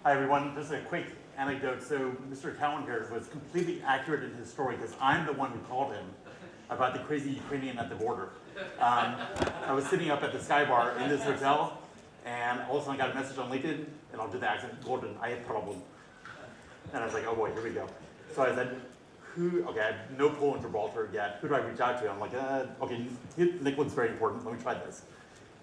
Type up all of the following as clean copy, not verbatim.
Hi, everyone. Just a quick anecdote. So Mr. Cowan here was completely accurate in his story because I'm the one who called him about the crazy Ukrainian at the border. I was sitting up at the Sky Bar in this hotel, and all of a sudden I got a message on LinkedIn, and I'll do the accent, Gordon, I have problem. And I was like, oh boy, here we go. So I said, okay, I have no pull in Gibraltar yet. Who do I reach out to? I'm like, okay, Nickland's very important. Let me try this.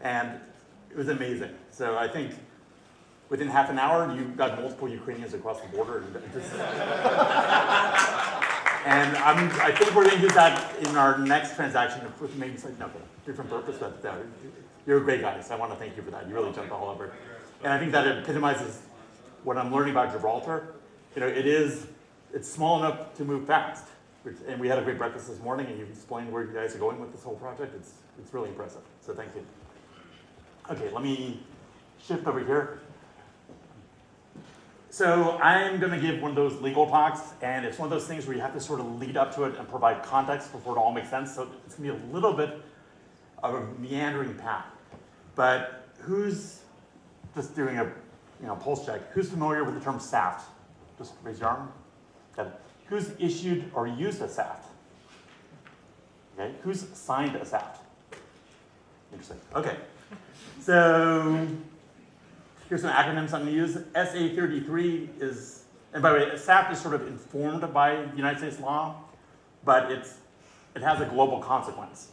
And it was amazing. So I think within half an hour, you got multiple Ukrainians across the border. And I think we're going to use that in our next transaction with maybe no, different purpose, but you're a great guy, so I want to thank you for that. You really jumped all over. And I think that epitomizes what I'm learning about Gibraltar. You know, it's small enough to move fast. And we had a great breakfast this morning, and you explained where you guys are going with this whole project. It's really impressive, so thank you. Okay, let me shift over here. So I'm going to give one of those legal talks, and it's one of those things where you have to sort of lead up to it and provide context before it all makes sense. So it's going to be a little bit of a meandering path. But who's just doing a pulse check? Who's familiar with the term SAFT? Just raise your arm. Got it. Who's issued or used a SAFT? Okay. Who's signed a SAFT? Interesting. Okay. So here's some acronyms I'm going to use. SA33 is, and by the way, a SAFT is sort of informed by United States law, but it has a global consequence.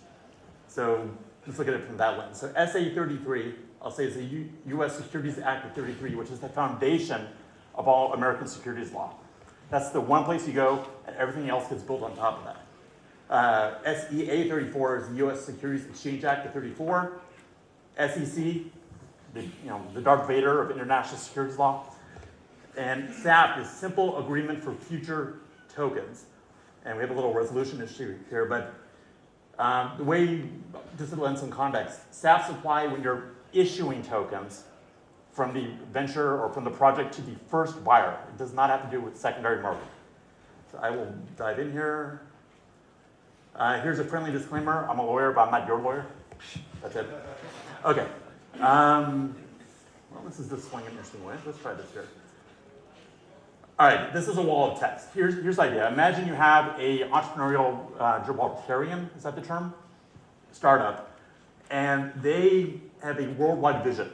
So let's look at it from that lens. So SA33, I'll say, is the U.S. Securities Act of 33, which is the foundation of all American securities law. That's the one place you go, and everything else gets built on top of that. SEA 34 is the U.S. Securities Exchange Act of 34. SEC, the Darth Vader of international securities law. And SAFT is simple agreement for future tokens. And we have a little resolution issue here, but the way, just to lend some context, SAFTs apply when you're issuing tokens from the venture or from the project to the first buyer. It does not have to do with secondary market. So I will dive in here. Here's a friendly disclaimer. I'm a lawyer, but I'm not your lawyer. That's it. Okay. Well, this is displaying an interesting way. Let's try this here. All right, this is a wall of text. Here's the idea. Imagine you have a entrepreneurial Gibraltarian, is that the term? Startup. And they have a worldwide vision.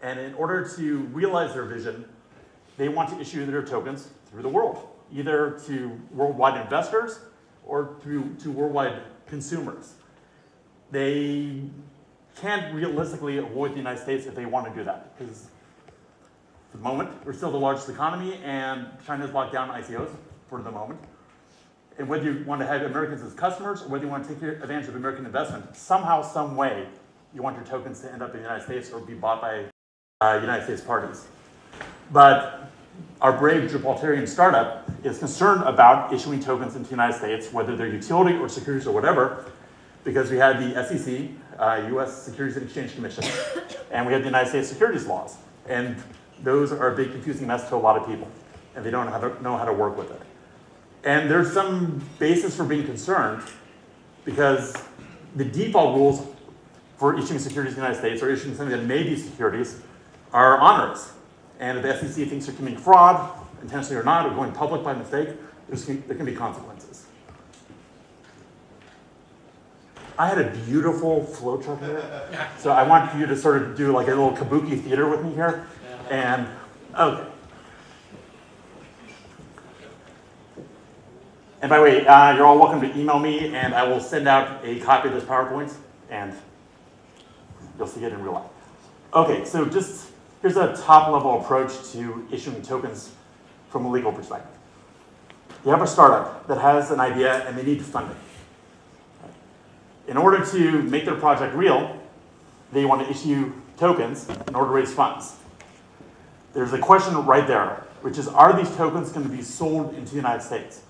And in order to realize their vision, they want to issue their tokens through the world, either to worldwide investors or to worldwide consumers. They can't realistically avoid the United States if they want to do that, because for the moment, we're still the largest economy, and China's locked down ICOs for the moment. And whether you want to have Americans as customers or whether you want to take advantage of American investment, somehow, some way, you want your tokens to end up in the United States or be bought by United States parties. But our brave Gibraltarian startup is concerned about issuing tokens into the United States, whether they're utility or securities or whatever, because we had the SEC, U.S. Securities and Exchange Commission, and we have the United States securities laws. And those are a big confusing mess to a lot of people, and they don't know how to work with it. And there's some basis for being concerned, because the default rules for issuing securities in the United States or issuing something that may be securities are onerous. And if the SEC thinks you're committing fraud, intentionally or not, or going public by mistake, there can be consequences. I had a beautiful flowchart here, so I want you to sort of do like a little kabuki theater with me here. And, okay. And by the way, you're all welcome to email me, and I will send out a copy of this PowerPoint, and you'll see it in real life. Okay, so just here's a top-level approach to issuing tokens from a legal perspective. You have a startup that has an idea, and they need funding. In order to make their project real, they want to issue tokens in order to raise funds. There's a question right there, which is, are these tokens going to be sold into the United States?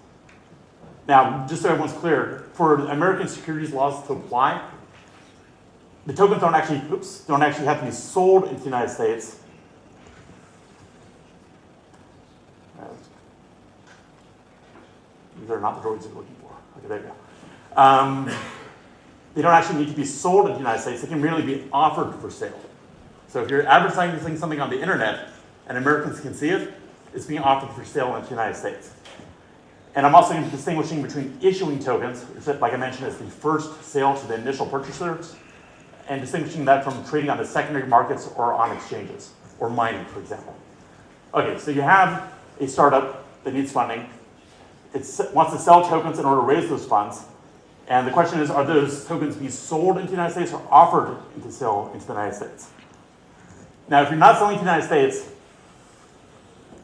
Now, just so everyone's clear, for American securities laws to apply, the tokens don't actually have to be sold into the United States. These are not the droids you're looking for. Okay, there you go. They don't actually need to be sold in the United States. They can merely be offered for sale. So if you're advertising something on the internet, and Americans can see it, it's being offered for sale in the United States. And I'm also distinguishing between issuing tokens, which, like I mentioned, is the first sale to the initial purchasers, and distinguishing that from trading on the secondary markets or on exchanges, or mining, for example. Okay, so you have a startup that needs funding. It wants to sell tokens in order to raise those funds. And the question is, are those tokens being sold into the United States or offered to sell into the United States? Now, if you're not selling to the United States,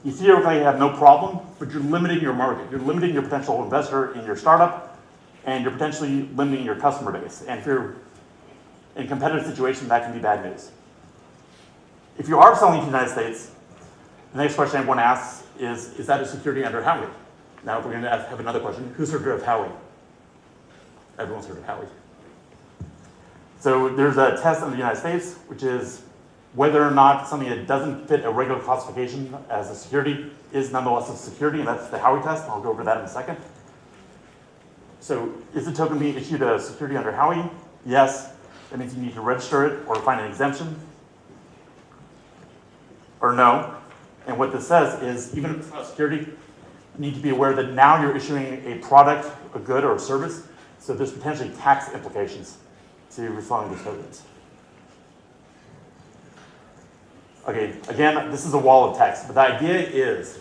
you theoretically have no problem, but you're limiting your market. You're limiting your potential investor in your startup, and you're potentially limiting your customer base. And if you're in a competitive situation, that can be bad news. If you are selling to the United States, the next question I want to ask is that a security under Howey? Now we're going to have another question. Who's heard of Howey? Everyone's heard of Howey. So there's a test in the United States, which is whether or not something that doesn't fit a regular classification as a security is nonetheless a security, and that's the Howey test. I'll go over that in a second. So is the token being issued a security under Howey? Yes. That means you need to register it or find an exemption. Or no. And what this says is, even if it's not security, you need to be aware that now you're issuing a product, a good, or a service, so there's potentially tax implications to reselling these tokens. Okay, again, this is a wall of text, but the idea is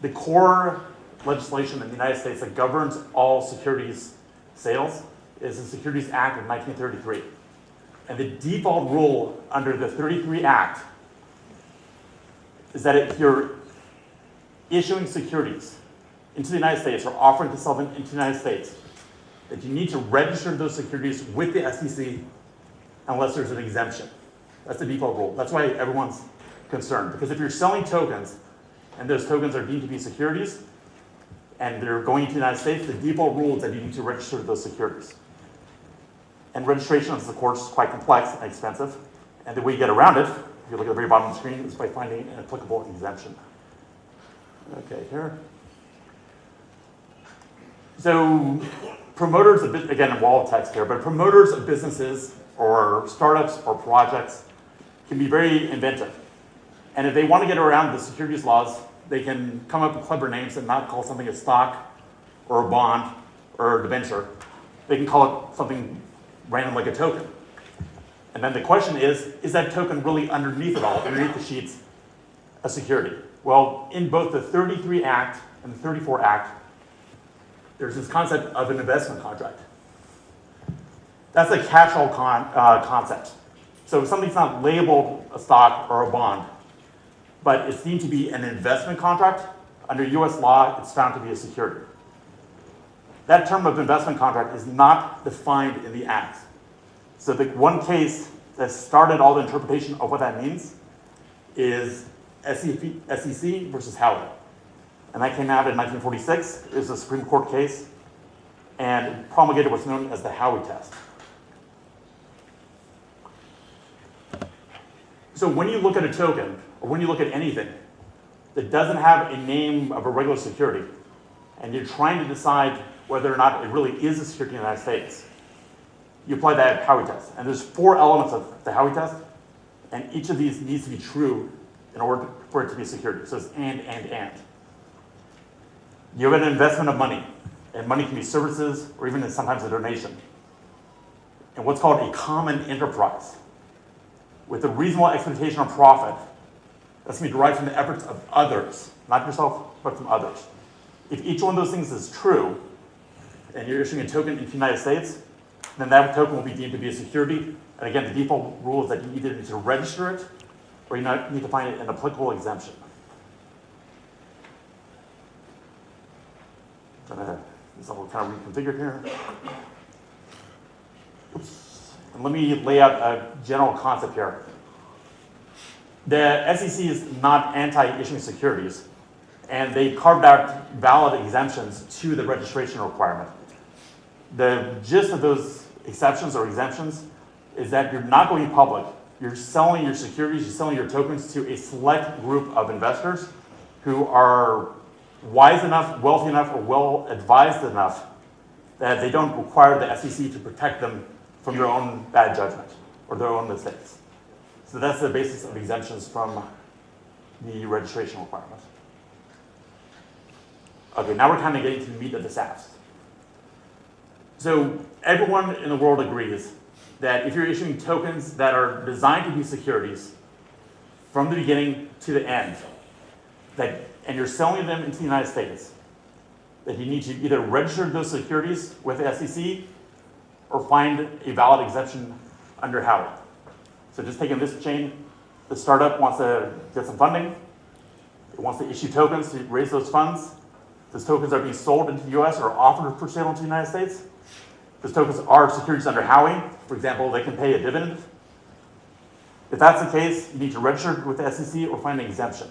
the core legislation in the United States that governs all securities sales is the Securities Act of 1933. And the default rule under the 33 Act is that if you're issuing securities into the United States or offering to sell them into the United States, that you need to register those securities with the SEC unless there's an exemption. That's the default rule. That's why everyone's concerned. Because if you're selling tokens and those tokens are deemed to be securities and they're going to the United States, the default rule is that you need to register those securities. And registration is, of course, quite complex and expensive. And the way you get around it, if you look at the very bottom of the screen, is by finding an applicable exemption. Okay, here. So promoters, again, a wall of text here, but promoters of businesses or startups or projects can be very inventive. And if they want to get around the securities laws, they can come up with clever names and not call something a stock or a bond or a debenture. They can call it something random like a token. And then the question is that token really underneath it all, underneath the sheets, a security? Well, in both the 33 Act and the 34 Act, there's this concept of an investment contract. That's a catch-all concept. So if something's not labeled a stock or a bond, but it's deemed to be an investment contract, under US law, it's found to be a security. That term of investment contract is not defined in the Act. So the one case that started all the interpretation of what that means is SEC versus Howey. And that came out in 1946. It was a Supreme Court case and promulgated what's known as the Howey test. So when you look at a token, or when you look at anything that doesn't have a name of a regular security, and you're trying to decide whether or not it really is a security in the United States, you apply that Howey test. And there's 4 elements of the Howey test, and each of these needs to be true in order for it to be a security. So it's and. You have an investment of money, and money can be services or even sometimes a donation. And what's called a common enterprise, with a reasonable expectation of profit that's going to be derived from the efforts of others, not yourself, but from others. If each one of those things is true, and you're issuing a token in the United States, then that token will be deemed to be a security. And again, the default rule is that you either need to register it, or you need to find an applicable exemption. This all kind of reconfigured here. Oops. And let me lay out a general concept here. The SEC is not anti-issuing securities, and they carved out valid exemptions to the registration requirement. The gist of those exceptions or exemptions is that you're not going public. You're selling your securities, you're selling your tokens to a select group of investors who are wise enough, wealthy enough, or well advised enough that they don't require the SEC to protect them from their own bad judgment or their own mistakes. So that's the basis of exemptions from the registration requirement. Okay, now we're kind of getting to the meat of the SAFs. So everyone in the world agrees that if you're issuing tokens that are designed to be securities from the beginning to the end, and you're selling them into the United States, that you need to either register those securities with the SEC or find a valid exemption under Howey. So just taking this chain, the startup wants to get some funding. It wants to issue tokens to raise those funds. Those tokens are being sold into the US or offered for sale into the United States. Those tokens are securities under Howey. For example, they can pay a dividend. If that's the case, you need to register with the SEC or find an exemption.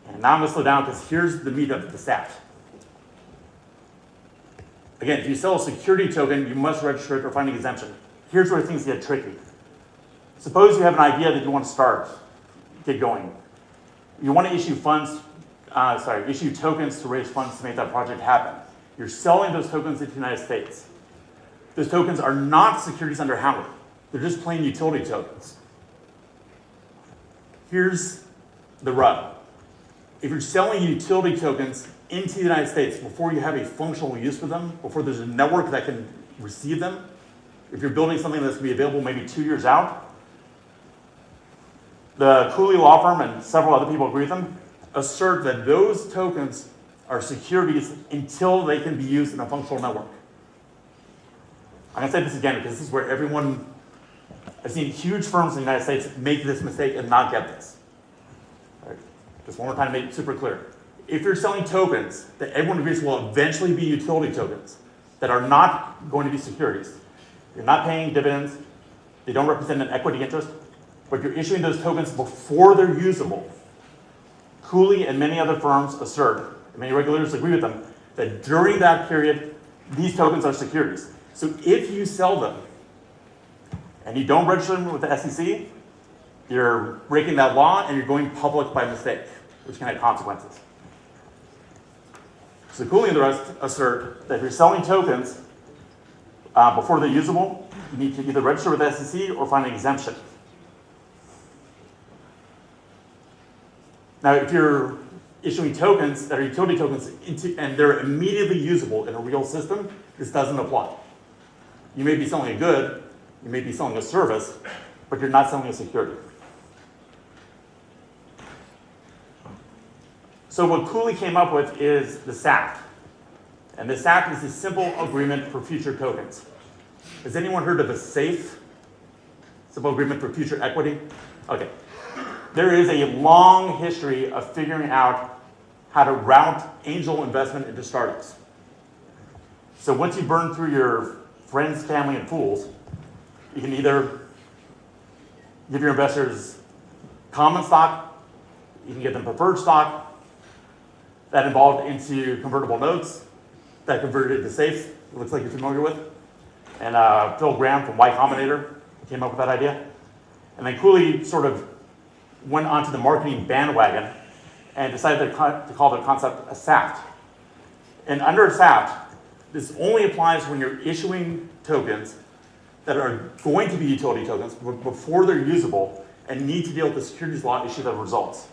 And now I'm going to slow down because here's the meat of the SAF. Again, if you sell a security token, you must register it or find an exemption. Here's where things get tricky. Suppose you have an idea that you want to get going. You want to issue issue tokens to raise funds to make that project happen. You're selling those tokens into the United States. Those tokens are not securities under Howey. They're just plain utility tokens. Here's the rub. If you're selling utility tokens into the United States before you have a functional use for them, before there's a network that can receive them, if you're building something that's going to be available maybe 2 years out, the Cooley law firm and several other people agree with them, assert that those tokens are securities until they can be used in a functional network. I'm going to say this again because this is where I've seen huge firms in the United States make this mistake and not get this. Right. Just one more time to make it super clear. If you're selling tokens that everyone agrees will eventually be utility tokens that are not going to be securities, you're not paying dividends, they don't represent an equity interest, but you're issuing those tokens before they're usable, Cooley and many other firms assert, and many regulators agree with them, that during that period, these tokens are securities. So if you sell them and you don't register them with the SEC, you're breaking that law and you're going public by mistake, which can have consequences. So Cooley and the rest assert that if you're selling tokens before they're usable, you need to either register with the SEC or find an exemption. Now, if you're issuing tokens that are utility tokens and they're immediately usable in a real system, this doesn't apply. You may be selling a good, you may be selling a service, but you're not selling a security. So what Cooley came up with is the SAF. And the SAF is a simple agreement for future tokens. Has anyone heard of a SAFE? Simple agreement for future equity? Okay. There is a long history of figuring out how to route angel investment into startups. So once you burn through your friends, family, and fools, you can either give your investors common stock, you can give them preferred stock, that evolved into convertible notes, that converted into SAFEs, it looks like you're familiar with. And Phil Graham from Y Combinator came up with that idea. And then Cooley sort of went onto the marketing bandwagon and decided to call the concept a SAF. And under a SAF, this only applies when you're issuing tokens that are going to be utility tokens before they're usable and need to deal with the securities law issue that results.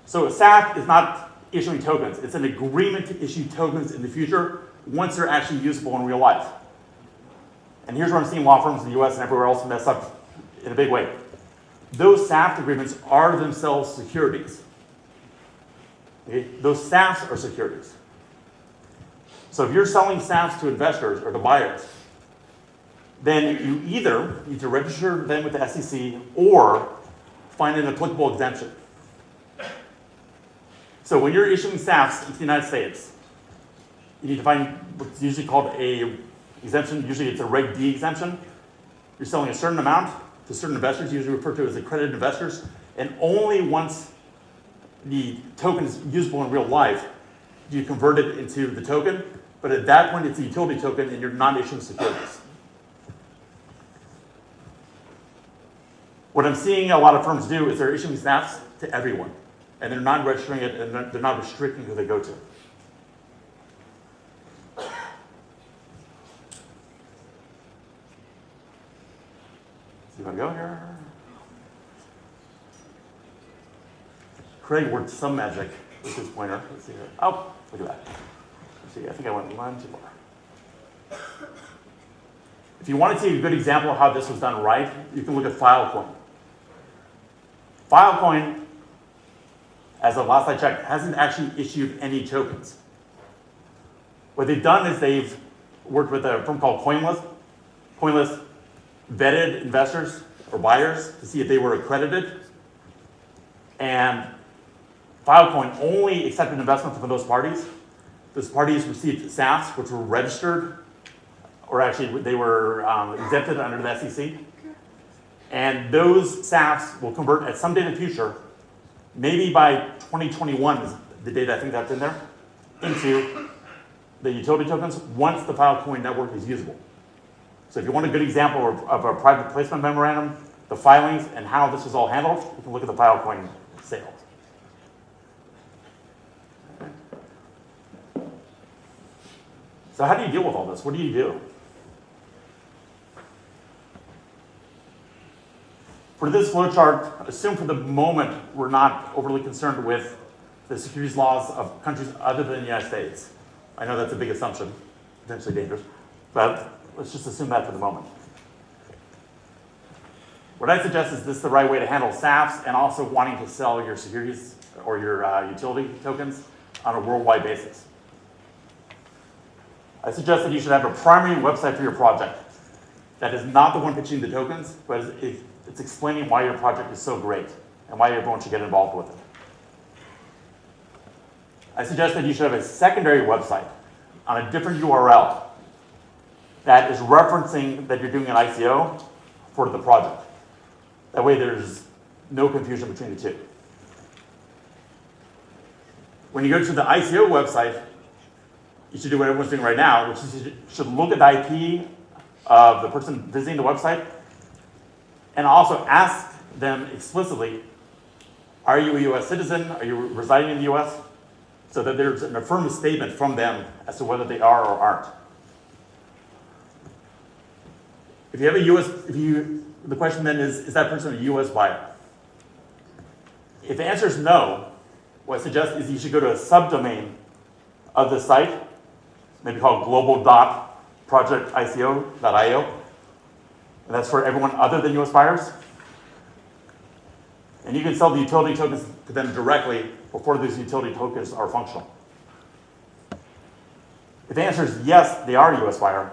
So a SAF is not issuing tokens. It's an agreement to issue tokens in the future once they're actually usable in real life. And here's where I'm seeing law firms in the US and everywhere else mess up in a big way. Those SAF agreements are themselves securities. Okay? Those SAFs are securities. So if you're selling SAFs to investors or to buyers, then you either need to register them with the SEC or find an applicable exemption. So when you're issuing SAFs into the United States, you need to find what's usually called a exemption. Usually it's a Reg D exemption. You're selling a certain amount to certain investors, usually referred to as accredited investors, and only once the token is usable in real life do you convert it into the token. But at that point, it's a utility token, and you're not issuing securities. What I'm seeing a lot of firms do is they're issuing SAFs to everyone, and they're not registering it, and they're not restricting who they go to. going to go here. Craig worked some magic with his pointer. Let's see here. Oh, look at that. Let's see, I think I went one too far. If you want to see a good example of how this was done right, you can look at Filecoin. Filecoin, as of last I checked, hasn't actually issued any tokens. What they've done is they've worked with a firm called Coinlist. Coinlist vetted investors or buyers to see if they were accredited. And Filecoin only accepted investments from those parties. Those parties received SAFs, which were registered, or actually they were exempted under the SEC. And those SAFs will convert at some date in the future, maybe by 2021 is the date I think that's in there, into the utility tokens once the Filecoin network is usable. So if you want a good example of a private placement memorandum, the filings, and how this was all handled, you can look at the Filecoin sale. So how do you deal with all this? What do you do? For this flowchart, assume for the moment we're not overly concerned with the securities laws of countries other than the United States. I know that's a big assumption, potentially dangerous, but let's just assume that for the moment. What I suggest is this is the right way to handle SAFs and also wanting to sell your securities or your utility tokens on a worldwide basis. I suggest that you should have a primary website for your project that is not the one pitching the tokens, but it's explaining why your project is so great and why everyone should get involved with it. I suggest that you should have a secondary website on a different URL that is referencing that you're doing an ICO for the project. That way there's no confusion between the two. When you go to the ICO website, you should do what everyone's doing right now, which is you should look at the IP of the person visiting the website and also ask them explicitly, are you a US citizen? Are you residing in the US? So that there's an affirmative statement from them as to whether they are or aren't. If you have a US, the question then is that person a US buyer? If the answer is no, what I suggest is you should go to a subdomain of the site, maybe called global.projectico.io, and that's for everyone other than US buyers. And you can sell the utility tokens to them directly before these utility tokens are functional. If the answer is yes, they are a US buyer,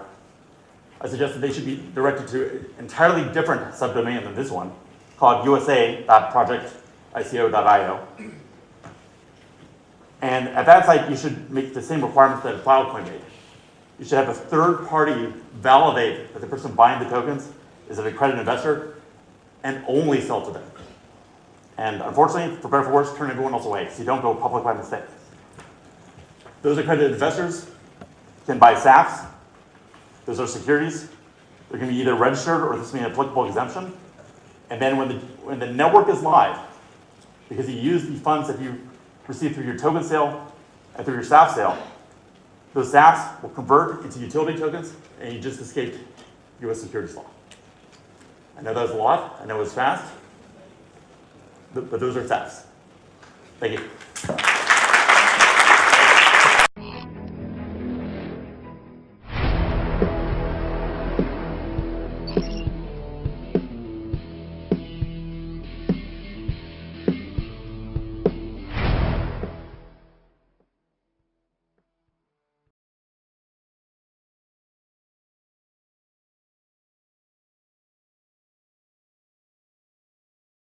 I suggest that they should be directed to an entirely different subdomain than this one, called usa.projectico.io. And at that site, you should make the same requirements that Filecoin made. You should have a third party validate that the person buying the tokens is an accredited investor and only sell to them. And unfortunately, for better or for worse, turn everyone else away so you don't go public by mistake. Those accredited investors can buy SAFs. Those are securities. They're going to be either registered or this will be an applicable exemption. And then when the network is live, because you use the funds that you receive through your token sale and through your SAF sale, those SAFs will convert into utility tokens and you just escaped US securities law. I know that was a lot. I know it was fast. But those are SAFs. Thank you.